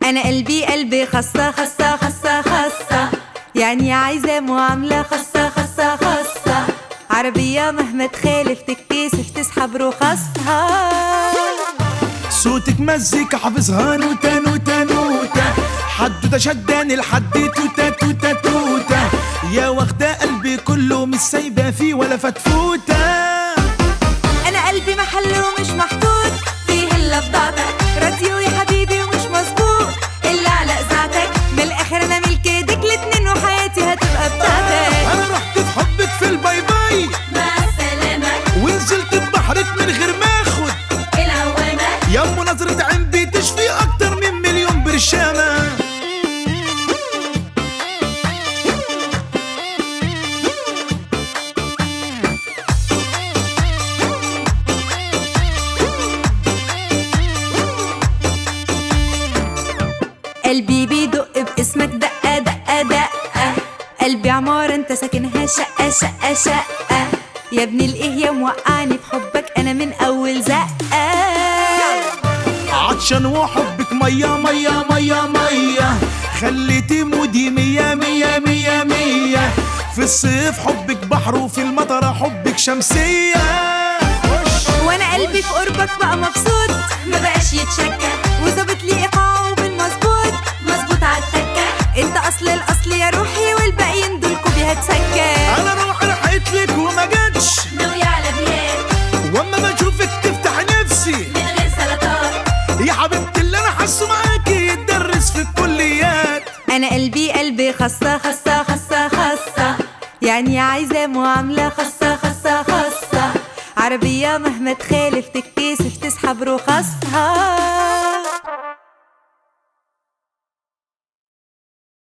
انا قلبي قلبي خاصة خاصة خاصة خاصة، يعني عايزة معاملة خاصة خاصة خاصة. عربية مهما تخالف تتكسف تسحب رخصها. صوتك مزيكا حافظها نوتة نوتة نوتة، حدوتة شداني لحد توتة توتة توتة. يا واخدة قلبي كله مش سايبة فيه ولا فتفوتة. انا قلبي محل ومش محطوط فيه الا بضاعتك، راديو يا حبيبي ومش مظبوط الا على اذاعتك. من الاخر انا ملك ايديك الاتنين وحياتي هتبقى بتاعتك. انا رحت في حبك في الباي باي مع السلامة، ونزلت ببحرك من غير ما اخد العوامة. يا ام نظرة عين بتشفي اكتر من مليون برشامة. قلبي بيدق باسمك دقة دقة دقة، قلبي عمارة انت ساكنها شقة شقة شقة. يا ابن الايه يا موقعني بحبك انا من اول زقة. عطشان وحبك مية مية مية مية، خليتي مودي مية مية مية مية. في الصيف حبك بحر وفي المطر حبك شمسية. وانا قلبي في قربك بقى مبسوط ما بقاش يتشكى، وظابط لي ايقاعه بالمظبوط مظبوط عالتكة. انت اصل الاصل يا روحي والباقيين دول كوبي هتسكى. انا روحي رحتلك وما جاتش ناوية على بيات، واما بشوفك تفتح نفسي من غير سلطات. يا حبيبتي اللي انا حاسه معاكي يتدرس في الكليات. انا قلبي قلبي خاصة خاصة خاصة خاصة، يعني عايزة معاملة خاصة خاصة خاصة. عربية مهما تخالف تتكسف تسحب رخصها.